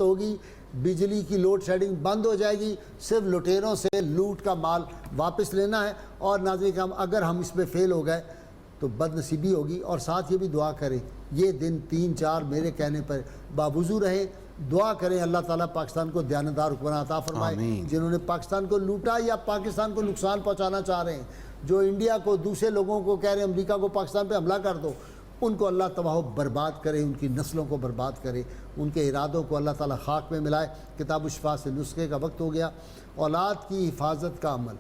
ہوگی، بجلی کی لوڈ شیڈنگ بند ہو جائے گی، صرف لٹیروں سے لوٹ کا مال واپس لینا ہے۔ اور ناظرین کرام اگر ہم اس پہ فیل ہو گئے تو بد نصیبی ہوگی۔ اور ساتھ یہ بھی دعا کریں، یہ دن 3-4 میرے کہنے پر باوضو رہے، دعا کریں اللہ تعالیٰ پاکستان کو دیانتدار حکمران عطا فرمائے۔ جنہوں نے پاکستان کو لوٹا یا پاکستان کو نقصان پہنچانا چاہ رہے ہیں، جو انڈیا کو دوسرے لوگوں کو کہہ رہے ہیں امریکہ کو پاکستان پہ حملہ کر دو، ان کو اللہ تباہ و برباد کرے، ان کی نسلوں کو برباد کرے، ان کے ارادوں کو اللہ تعالیٰ خاک میں ملائے۔ کتاب الشفا سے نسخے کا وقت ہو گیا۔ اولاد کی حفاظت کا عمل،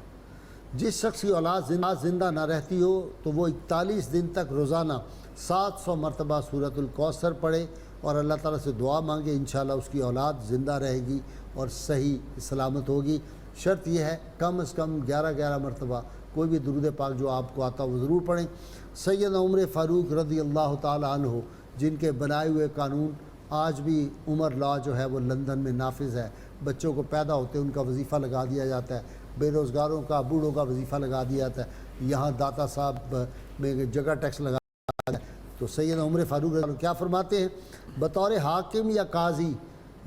جس شخص کی اولاد زندہ نہ رہتی ہو تو وہ 41 دن تک روزانہ 700 مرتبہ سورۃ الکوثر پڑھے اور اللہ تعالیٰ سے دعا مانگے، انشاءاللہ اس کی اولاد زندہ رہے گی اور صحیح سلامت ہوگی۔ شرط یہ ہے کم از کم 11 مرتبہ کوئی بھی درود پاک جو آپ کو آتا وہ ضرور پڑھیں۔ سیدنا عمر فاروق رضی اللہ تعالی عنہ، جن کے بنائے ہوئے قانون آج بھی عمر لا جو ہے وہ لندن میں نافذ ہے، بچوں کو پیدا ہوتے ان کا وظیفہ لگا دیا جاتا ہے، بے روزگاروں کا بوڑھوں کا وظیفہ لگا دیا جاتا ہے، یہاں داتا صاحب میں جگہ ٹیکس لگا دیا ہے۔ تو سیدنا عمر فاروق رضی اللہ کیا فرماتے ہیں؟ بطور حاکم یا قاضی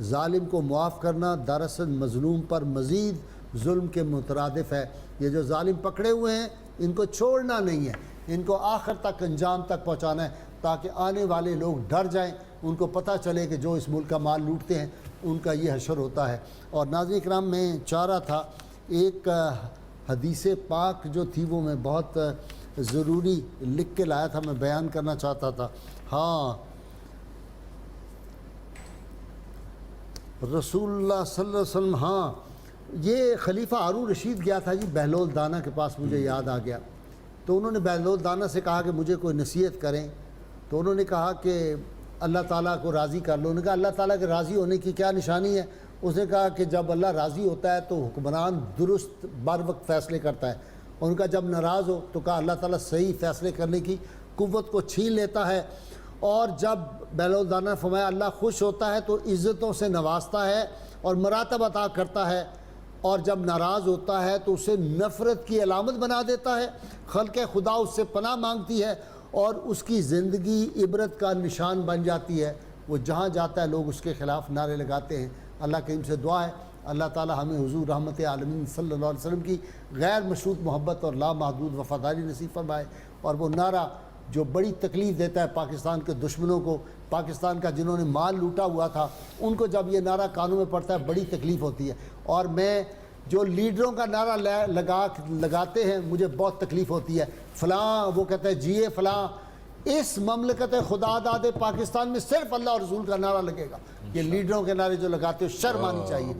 ظالم کو معاف کرنا دراصل مظلوم پر مزید ظلم کے مترادف ہے۔ یہ جو ظالم پکڑے ہوئے ہیں ان کو چھوڑنا نہیں ہے، ان کو آخر تک انجام تک پہنچانا ہے، تاکہ آنے والے لوگ ڈر جائیں، ان کو پتہ چلے کہ جو اس ملک کا مال لوٹتے ہیں ان کا یہ حشر ہوتا ہے۔ اور ناظرین کرام میں چاہ رہا تھا ایک حدیث پاک جو تھی وہ میں بہت ضروری لکھ کے لایا تھا، میں بیان کرنا چاہتا تھا۔ ہاں، رسول اللہ صلی اللہ علیہ وسلم، ہاں یہ خلیفہ ہارون رشید گیا تھا جی بہلول دانا کے پاس، مجھے یاد آ گیا۔ تو انہوں نے بہلول دانا سے کہا کہ مجھے کوئی نصیحت کریں، تو انہوں نے کہا کہ اللہ تعالیٰ کو راضی کر لو۔ انہوں نے کہا اللہ تعالیٰ کے راضی ہونے کی کیا نشانی ہے؟ اس نے کہا کہ جب اللہ راضی ہوتا ہے تو حکمران درست بر وقت فیصلے کرتا ہے، اور ان کا جب ناراض ہو تو کہا اللہ تعالیٰ صحیح فیصلے کرنے کی قوت کو چھین لیتا ہے، اور جب بہلول دانا نے فرمایا اللہ خوش ہوتا ہے تو عزتوں سے نوازتا ہے اور مراتب عطا کرتا ہے، اور جب ناراض ہوتا ہے تو اسے نفرت کی علامت بنا دیتا ہے، خلق خدا اس سے پناہ مانگتی ہے اور اس کی زندگی عبرت کا نشان بن جاتی ہے۔ وہ جہاں جاتا ہے لوگ اس کے خلاف نعرے لگاتے ہیں۔ اللہ کریم سے دعا ہے اللہ تعالی ہمیں حضور رحمت عالمین صلی اللہ علیہ وسلم کی غیر مشروط محبت اور لامحدود وفاداری نصیب فرمائے، اور وہ نعرہ جو بڑی تکلیف دیتا ہے پاکستان کے دشمنوں کو، پاکستان کا جنہوں نے مال لوٹا ہوا تھا ان کو جب یہ نعرہ کانوں میں پڑتا ہے بڑی تکلیف ہوتی ہے۔ اور میں جو لیڈروں کا نعرہ لگاتے ہیں مجھے بہت تکلیف ہوتی ہے، فلاں وہ کہتے ہیں جیے فلاں، اس مملکت خدا داد پاکستان میں صرف اللہ اور رسول کا نعرہ لگے گا۔ یہ لیڈروں کے نعرے جو لگاتے ہیں شرم آنی چاہیے،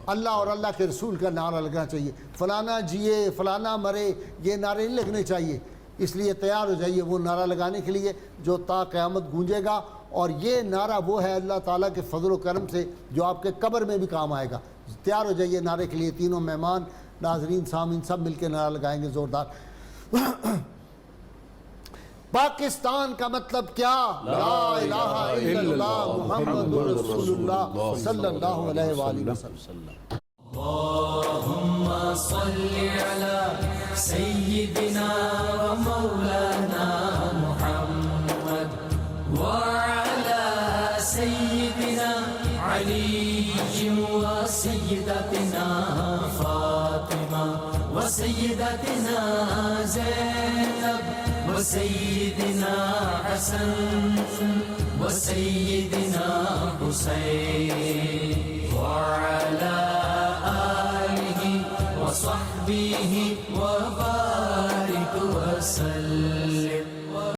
اللہ اور اللہ کے رسول کا نعرہ لگنا چاہیے، فلانا جیے فلانا مرے یہ نعرے نہیں لگنے چاہیے۔ اس لیے تیار ہو جائیے وہ نعرہ لگانے کے لیے جو تا قیامت گونجے گا، اور یہ نعرہ وہ ہے اللہ تعالیٰ کے فضل و کرم سے جو آپ کے قبر میں بھی کام آئے گا۔ تیار ہو جائیے نعرے کے لیے، تینوں مہمان ناظرین سامعین سب مل کے نعرہ لگائیں گے زوردار۔ پاکستان کا مطلب کیا؟ لا الہ الا اللہ محمد رسول اللہ صلی اللہ علیہ وآلہ وسلم۔ اللہم صلی علی سیدنا و مولانا محمد وعلی سیدنا علی و سیدتنا فاطمہ و سیدتنا زینب و سیدنا حسن و سیدنا حسین وعلی آلہ وصحبہ وبارک وسلم۔